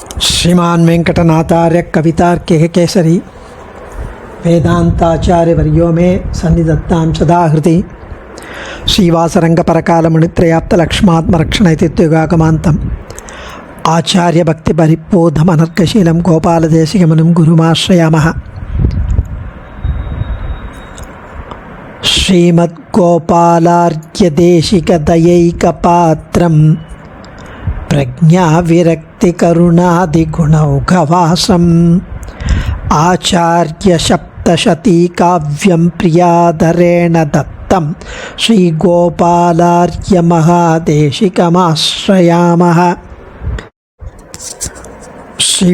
श्रीमान वेंकटनाथार्य कवितार्किक केसरी वेदांताचार्य वर्यो में सन्निधत्तां सदा हृदि श्रीवासरंग परकालमुनित्रयाप्त लक्ष्मात्मरक्षणैतित्युगागमान्तम् आचार्य भक्ति परिपोधमनर्कशीलं गोपालदेशिकमुनिं गुरुमाश्रयामः। श्रीमद्गोपालार्घ्यदेशिकदयैकपात्रं प्रज्ञाविरक्तिकरुणादिगुणौघवासम् आचार्यसप्तशतीकाव्यं प्रियादरेण दत्तं श्रीगोपालार्घ्यमहादेशिकमाश्रयामः। ஸ்ரீ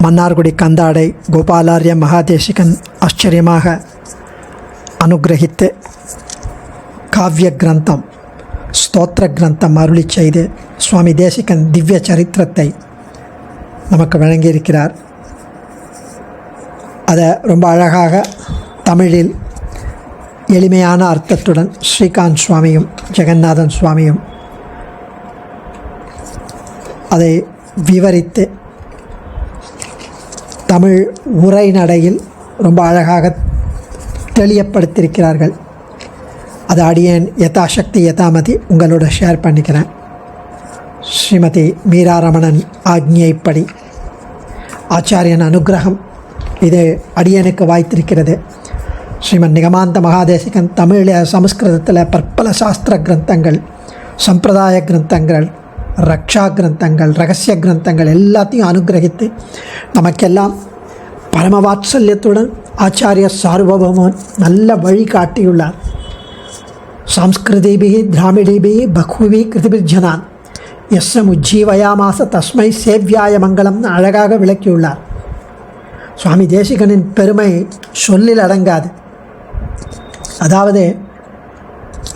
மன்னார்குடி கந்தாடை கோபாலார்ய மகாதேசிகன் ஆச்சரியமாக அனுகிரகித்து காவிய கிரந்தம் ஸ்தோத்திர கிரந்தம் அருளி செய்து சுவாமி தேசிகன் திவ்ய சரித்திரத்தை நமக்கு வழங்கியிருக்கிறார். அதை ரொம்ப அழகாக தமிழில் எளிமையான அர்த்தத்துடன் ஸ்ரீகாந்த் சுவாமியும் ஜெகநாதன் சுவாமியும் அதை விவரித்து தமிழ் உரைநடையில் ரொம்ப அழகாக தெளியப்படுத்தியிருக்கிறார்கள். அது அடியேன் யதாசக்தி யதாமதி உங்களோட ஷேர் பண்ணிக்கிறேன். ஸ்ரீமதி மீராரமணன் ஆக்ஞைப்படி ஆச்சாரியன் அனுகிரகம் இது அடியனுக்கு வாய்த்திருக்கிறது. ஸ்ரீமன் நிகமாந்த மகாதேசிகன் தமிழில் சமஸ்கிருதத்தில் பற்பல சாஸ்திர கிரந்தங்கள், சம்பிரதாய கிரந்தங்கள், ரக்ஷா கிரந்தங்கள், ரகசிய கிரந்தங்கள் எல்லாத்தையும் அனுகிரகித்து நமக்கெல்லாம் பரமவாத்சல்யத்துடன் ஆச்சாரிய சார்வபௌமன் நல்ல வழி காட்டியுள்ளார். சாம்ஸ்கிருதிபிகி திராமிடிபிகி பகுவி கிருதிபிர்ஜனான் எஸ்ஸம் உஜ்ஜீவயாமாச தஸ்மை சேவ்யாய மங்களம்னு அழகாக விளக்கியுள்ளார். சுவாமி தேசிகனின் பெருமை சொல்லில் அடங்காது. அதாவது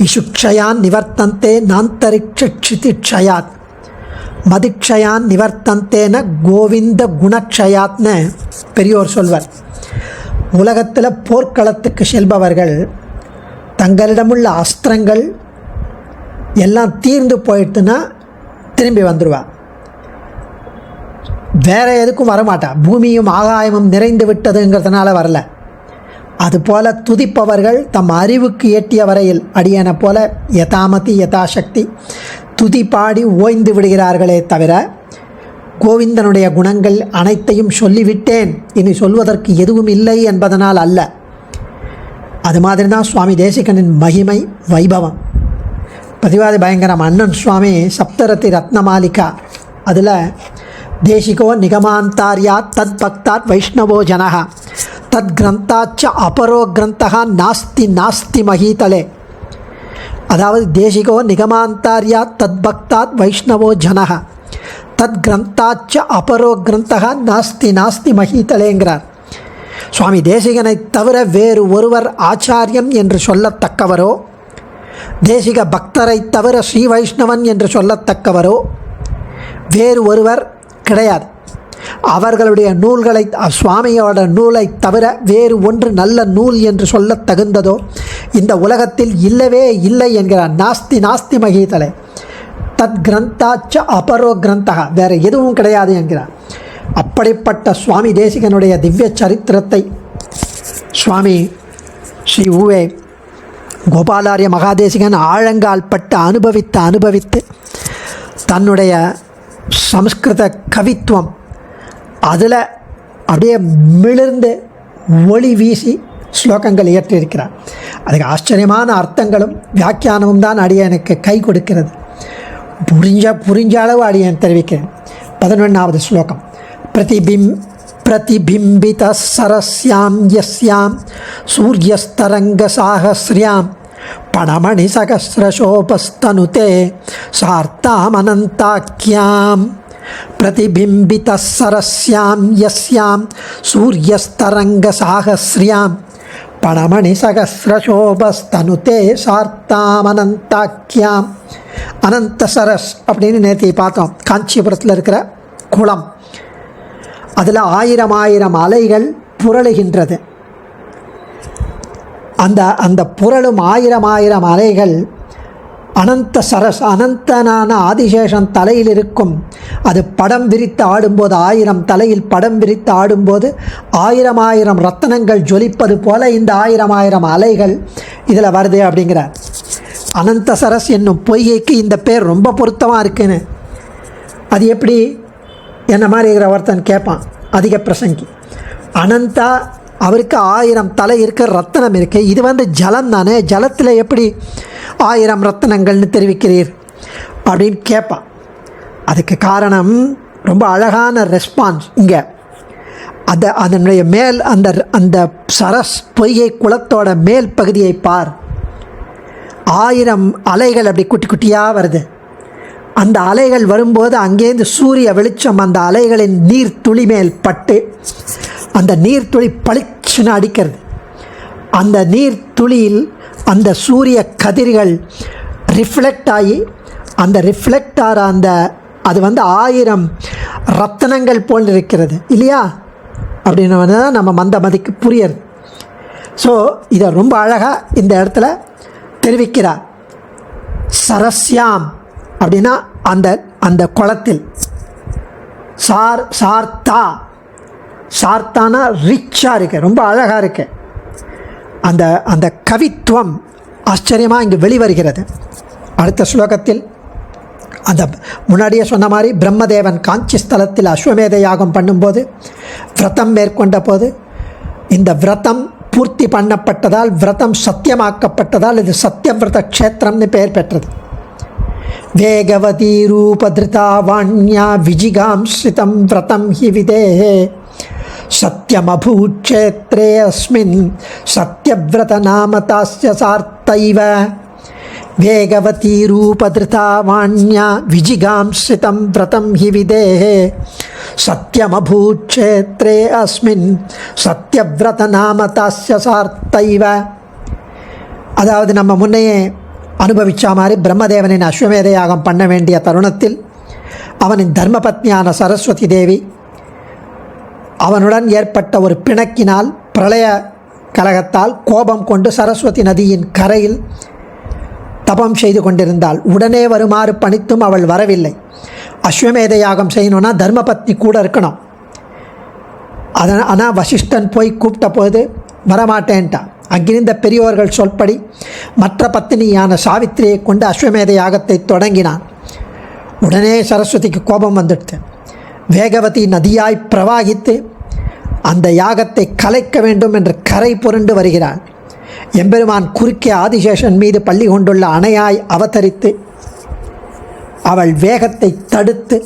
இஷுக்ஷயான் நிவர்த்தந்தே நாந்தரிக்ஷிதிக்ஷயாத் மதிக்ஷயான் நிவர்த்தந்தேன கோவிந்த குணக்ஷயாத்னு பெரியோர் சொல்வர். உலகத்தில் போர்க்களத்துக்கு செல்பவர்கள் தங்களிடமுள்ள அஸ்திரங்கள் எல்லாம் தீர்ந்து போயிட்டுன்னா திரும்பி வந்துடுவா, வேறு எதுக்கும் வரமாட்டா. பூமியும் ஆகாயமும் நிறைந்து விட்டதுங்கிறதுனால வரல. அதுபோல துதிப்பவர்கள் தம் அறிவுக்கு எட்டிய வரையில் அடியனை போல யதாமதி யதாசக்தி துதி பாடி ஓய்ந்து விடுகிறார்களே தவிர கோவிந்தனுடைய குணங்கள் அனைத்தையும் சொல்லிவிட்டேன், இனி சொல்வதற்கு எதுவும் இல்லை என்பதனால் அல்ல. அது மாதிரி தான் சுவாமி தேசிகனின் மகிமை வைபவம். பதிவாதி பயங்கரம் அண்ணன் சுவாமி சப்தரதி ரத்னமாலிகா அதில் தேசிகோ நிகமாந்தாரியாத் தத் பக்தாத் வைஷ்ணவோ ஜனஹ தத் கிரந்தாச்ச அபரோ கிரந்தா நாஸ்தி நாஸ்தி மகீதலே. அதாவது தேசிகோ நிகமாந்தாரியாத் தத் பக்தாத் வைஷ்ணவோ ஜனஹ தத் கிரந்தாச்ச அபரோ கிரந்தா நாஸ்தி நாஸ்தி மகீதலேங்கிறார். சுவாமி தேசிகனை தவிர வேறு ஒருவர் ஆச்சாரியம் என்று சொல்லத்தக்கவரோ, தேசிக பக்தரை தவிர ஸ்ரீ வைஷ்ணவன் என்று சொல்லத்தக்கவரோ வேறு ஒருவர் கிடையாது. அவர்களுடைய நூல்களை, சுவாமியோட நூலை தவிர வேறு ஒன்று நல்ல நூல் என்று சொல்ல தகுந்ததோ இந்த உலகத்தில் இல்லவே இல்லை என்கிறார். நாஸ்தி நாஸ்தி மகீதலே தத் கிரந்தாச்ச அபரோ கிரந்தகா, வேறு எதுவும் கிடையாது என்கிறார். அப்படிப்பட்ட சுவாமி தேசிகனுடைய திவ்ய சரித்திரத்தை சுவாமி ஸ்ரீ கோபாலார்ய மகாதேசிகன் ஆழங்கால் பட்டு அனுபவித்து தன்னுடைய சம்ஸ்கிருத கவித்துவம் அதில் அப்படியே மிளிர்ந்து ஒளி வீசி ஸ்லோகங்கள் இயற்றியிருக்கிறார். அதுக்கு ஆச்சரியமான அர்த்தங்களும் வியாக்கியானமும் தான் அடியனுக்கு கை கொடுக்கிறது. புரிஞ்ச அளவு அடியன் தெரிவிக்கிறேன். 11வது ஸ்லோகம். பிரதிபிம்பித சரஸ்யாம் யஸ்யாம் சூரியஸ்தரங்க சாகஸ்ரியாம் பணமணி சகஸ்ரசோபஸ்தனுதே சார்த்தாம் அனந்தாக்கியாம். பிரதிபிம்பித சரஸ்யாம் யஸ்யாம் சூரியஸ்தரங்க சாகஸ்ரியாம் பணமணி சகஸ்ரசோபஸ்தனுதே சார்த்தாம் அனந்தாக்கியாம். அனந்த சரஸ் அப்படின்னு நேற்று பார்த்தோம். காஞ்சிபுரத்தில் இருக்கிற குளம், அதில் ஆயிரம் அலைகள் புரளுகின்றது. அந்த புரளும் ஆயிரம் அலைகள் அனந்த சரஸ், அனந்தனான ஆதிசேஷன் தலையில் இருக்கும். அது படம் விரித்து ஆடும்போது, 1000 தலையில் படம் விரித்து ஆடும்போது 1000 ரத்தனங்கள் ஜொலிப்பது போல இந்த 1000 அலைகள் இதில் வருது அப்படிங்கிறார். அனந்த சரஸ் என்னும் பொய்கைக்கு இந்த பேர் ரொம்ப பொருத்தமாக இருக்குன்னு. அது எப்படி என்ன மாதிரி இருக்கிற ஒருத்தன் கேட்பான், அதிக பிரசங்கி. அனந்தா, அவருக்கு 1000 தலை இருக்க, ரத்தனம் இருக்குது. இது ஜலம் தானே, ஜலத்தில் எப்படி 1000 ரத்தனங்கள்னு தெரிவிக்கிறீர் அப்படின்னு கேட்பான். அதுக்கு காரணம் ரொம்ப அழகான ரெஸ்பான்ஸ். இங்கே அதனுடைய மேல் அந்த சரஸ் பொய்கை குளத்தோட மேல் பகுதியை பார். 1000 அலைகள் அப்படி குட்டி குட்டியாக வருது. அந்த அலைகள் வரும்போது அங்கேருந்து சூரிய வெளிச்சம் அந்த அலைகளின் நீர் துளி மேல் பட்டு அந்த நீர்த்துளி பளிச்சுன்னு அடிக்கிறது. அந்த நீர்த்துளியில் அந்த சூரிய கதிர்கள் ரிஃப்ளெக்ட் ஆகி, அந்த ரிஃப்ளெக்ட் ஆகிற அது 1000 ரத்தனங்கள் போல் இருக்கிறது இல்லையா அப்படின்னு தான் நம்ம மதிக்கு புரியுது. ஸோ இதை ரொம்ப அழகாக இந்த இடத்துல தெரிவிக்கிறார். சரஸ்யாம் அப்படின்னா அந்த குளத்தில். சார்த்தா, சார்த்தானா ரிச்சாக இருக்கு, ரொம்ப அழகாக இருக்கு. அந்த கவித்துவம் ஆச்சரியமாக இங்கு வெளிவருகிறது. அடுத்த ஸ்லோகத்தில் அந்த முன்னாடியே சொன்ன மாதிரி பிரம்மதேவன் காஞ்சி ஸ்தலத்தில் அஸ்வமேத யாகம் பண்ணும்போது விரதம் மேற்கொண்ட போது இந்த விரதம் பூர்த்தி பண்ணப்பட்டதால், விரதம் சத்தியமாக்கப்பட்டதால் இது சத்தியவிரத க்ஷேத்திரம்னு பெயர் பெற்றது. வேகவதி ரூபதிருதா வாண்யா விஜிகாம்ஸ்ரிதம் விரதம் ஹி விதேஹே சத்யமபூட்சேத்ரே அஸ்மின் சத்யவிரத நாமதாஸ்ய சார்த்தைவ. வேகவதி ரூபதிருதா வாண்யா விஜிகாம்ஸ்ரிதம் விரதம் ஹி விதேஹே சத்யமபூட்சேத்ரே அஸ்மின் சத்யவிரத நாமதாஸ்ய சார்த்தைவ. அதாவது நம்ம முன்னையே அனுபவித்த மாதிரி பிரம்மதேவனின் அஸ்வமேத யாகம் பண்ண வேண்டிய தருணத்தில் அவனின் தர்மபத்னியான சரஸ்வதி தேவி அவனுடன் ஏற்பட்ட ஒரு பிணக்கினால், பிரளய கலகத்தால் கோபம் கொண்டு சரஸ்வதி நதியின் கரையில் தபம் செய்து கொண்டிருந்தாள். உடனே வருமாறு பணித்தும் அவள் வரவில்லை. அஸ்வமேத யாகம் செய்யணும்னா தர்மபத்னி கூட இருக்கணும். ஆனால் வசிஷ்டன் போய் கூப்பிட்ட போது வரமாட்டேன்ட்டான். அங்கிருந்த பெரியோர்கள் சொல்படி மற்ற பத்தினியான சாவித்திரியை கொண்டு அஸ்வமேத யாகத்தை தொடங்கினான். உடனே சரஸ்வதிக்கு கோபம் வந்துடுது. வேகவதி நதியாய் பிரவாகித்து அந்த யாகத்தை கலைக்க வேண்டும் என்று கரை புரண்டு வருகிறாள். எம்பெருமான் குறுக்கே ஆதிசேஷன் மீது பள்ளி கொண்டுள்ள அணையாய் அவதரித்து அவள் வேகத்தை தடுத்து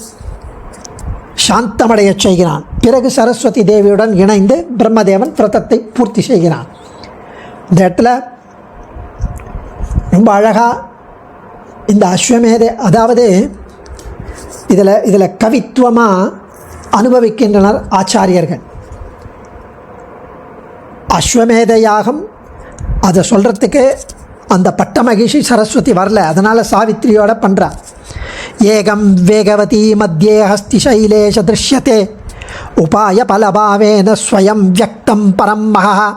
சாந்தமடைய செய்கிறான். பிறகு சரஸ்வதி தேவியுடன் இணைந்து பிரம்மதேவன் விரதத்தை பூர்த்தி செய்கிறான். இந்த இடத்துல ரொம்ப அழகாக இந்த அஸ்வமேத, அதாவது இதில் கவித்துவமாக அனுபவிக்கின்றனர் ஆச்சாரியர்கள். அஸ்வமேத யாகம் அதை சொல்கிறதுக்கு அந்த பட்ட மகிஷி சரஸ்வதி வரல, அதனால் சாவித்திரியோட பண்ணுறார். ஏகம் வேகவதி மத்தியே ஹஸ்தி சைலேஷ திருஷ்யத்தே உபாய பலபாவேன ஸ்வயம் வியக்தம் பரம் மகா.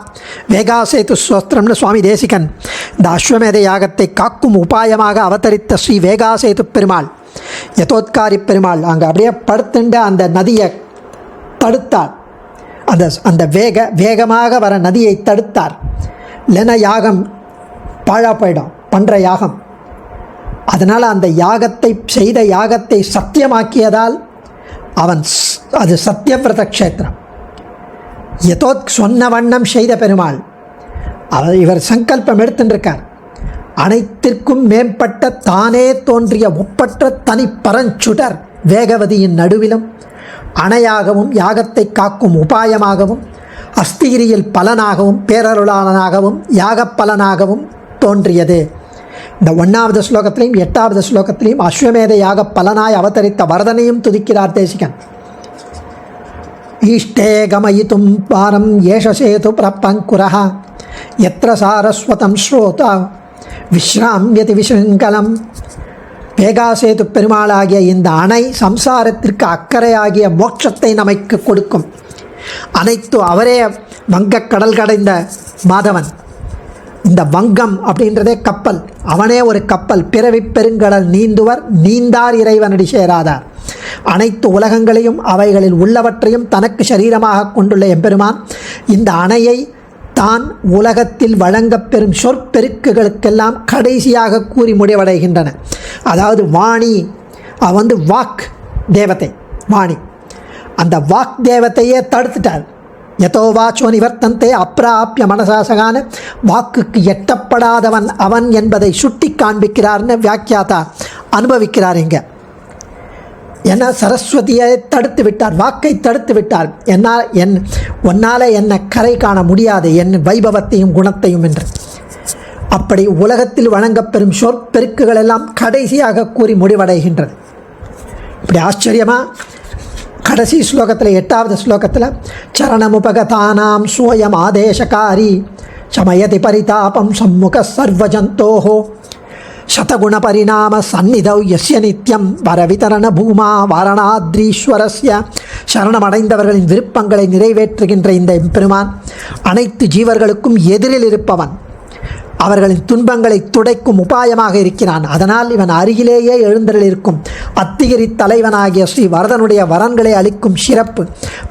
வேகாசேது ஸ்தோத்திரம்னு சுவாமி தேசிகன் இந்த அஸ்வமேத யாகத்தை காக்கும் உபாயமாக அவதரித்த ஸ்ரீ வேகாசேது பெருமாள், யதோத்காரி பெருமாள் அங்கே அப்படியே படுத்துண்டு அந்த நதியை தடுத்தார். அந்த வேகமாக வர நதியை தடுத்தார். இல்லைன்னா யாகம் பாழா போயிடும், பண்ணுற யாகம். அதனால் அந்த யாகத்தை செய்த யாகத்தை சத்தியமாக்கியதால் அது சத்தியவிரத க்ஷேத்திரம். சொன்ன வண்ணம் செய்த பெருமாள். இவர் சங்கல்பம் எடுத்துருக்கார். அனைத்திற்கும் மேம்பட்ட தானே தோன்றிய ஒப்பற்ற தனி பரஞ்சுடர் வேகவதியின் நடுவிலும் அணையாகவும் யாகத்தை காக்கும் உபாயமாகவும் அஸ்திகிரியில் பலனாகவும் பேரருளாளனாகவும் யாக பலனாகவும் தோன்றியது. இந்த 1வது ஸ்லோகத்திலையும் 8வது ஸ்லோகத்திலையும் அஸ்வமேத யாக பலனாய் அவதரித்த வரதனையும் துதிக்கிறார் தேசிகன். ஈஷ்டே கமயித்தும் பாரம் ஏஷசேது பிரபங்குரஹ யத்ர சாரஸ்வதம் ஸ்ரோதா விஸ்ராம்யதி விசங்கலம். வேகாசேது பெருமாளாகிய இந்த அணை சம்சாரத்திற்கு அக்கறையாகிய மோட்சத்தை நமக்கு கொடுக்கும். அனைத்து அவரே வங்கக்கடல் கடைந்த மாதவன். இந்த வங்கம் அப்படின்றதே கப்பல், அவனே ஒரு கப்பல். பிறவி பெருங்கடல் நீந்துவர் நீந்தார் இறைவனடி சேராதார். அனைத்து உலகங்களையும் அவைகளில் உள்ளவற்றையும் தனக்கு சரீரமாக கொண்டுள்ள எம்பெருமான் இந்த அணையை தான் உலகத்தில் வழங்கப்பெறும் சொற்பெருக்குகளுக்கெல்லாம் கடைசியாக கூறி முடிவடைகின்றன. அதாவது வாணி வாக் தேவதை, வாணி அந்த வாக் தேவத்தையே தடுத்துட்டார். யதோ வாச்சோ நிவர்த்தந்தே அப்ராப்ய மனசாசகான, வாக்குக்கு எட்டப்படாதவன் அவன் என்பதை சுட்டி காண்பிக்கிறார்னு வியாக்கியாதா அனுபவிக்கிறார். இங்கே ஏன்னா சரஸ்வதியை தடுத்து விட்டார், வாக்கை தடுத்து விட்டார். உன்னால் என்னை கரை காண முடியாது என் வைபவத்தையும் குணத்தையும் என்று. அப்படி உலகத்தில் வழங்கப்பெறும் சொற்பெருக்குகள் எல்லாம் கடைசியாக கூறி முடிவடைகின்றது. இப்படி ஆச்சரியமாக கடைசி ஸ்லோகத்தில் 8வது ஸ்லோகத்தில் சரணமுபகதானாம் சோயம் ஆதேசகாரி சமயதி பரிதாபம் சம்முக சர்வஜந்தோஹோ சதகுண பரிணாம சந்நிதௌ யஸ்ய நித்யம் வரவிதரண பூமா வாரணாத்ரீஸ்வரஸ்ய. சரணமடைந்தவர்களின் விருப்பங்களை நிறைவேற்றுகின்ற இந்த பெருமான் அனைத்து ஜீவர்களுக்கும் எதிரில் இருப்பவன், அவர்களின் துன்பங்களை துடைக்கும் உபாயமாக இருக்கிறான். அதனால் இவன் அருகிலேயே எழுந்தருளிருக்கும் அத்திகிரி தலைவனாகிய ஸ்ரீ வரதனுடைய வரன்களை அளிக்கும் சிறப்பு,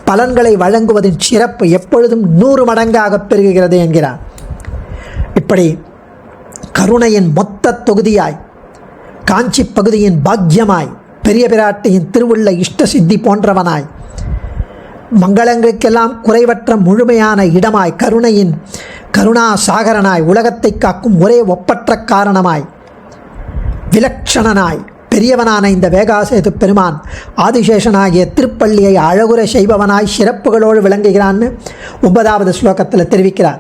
பலன்களை வழங்குவதின் சிறப்பு எப்பொழுதும் 100 மடங்காக பெருகுகிறது என்கிறார். இப்படி கருணையின் மொத்த தொகுதியாய், காஞ்சி பகுதியின் பாக்கியமாய், பெரிய பிராட்டியின் திருவுள்ள இஷ்ட சித்தி போன்றவனாய், மங்களங்களுக்கெல்லாம் குறைவற்ற முழுமையான இடமாய், கருணா சாகரனாய், உலகத்தை காக்கும் ஒரே ஒப்பற்ற காரணமாய், விலட்சணனாய் பெரியவனான இந்த வேகாசேது பெருமான் ஆதிசேஷனாகிய திருப்பள்ளியை அழகுற செய்பவனாய் சிறப்புகளோடு விளங்குகிறான்னு 9வது ஸ்லோகத்தில் தெரிவிக்கிறார்.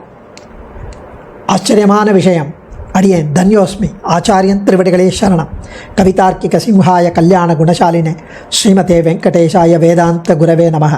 ஆச்சரியமான விஷயம். அடியேன் தன்யோஸ்மி. ஆச்சாரியன் திருவடிகளே சரணம். கவிதார்க்கிக சிம்ஹாய கல்யாண குணசாலினே ஸ்ரீமதே வெங்கடேஷாய வேதாந்த குரவே நமः.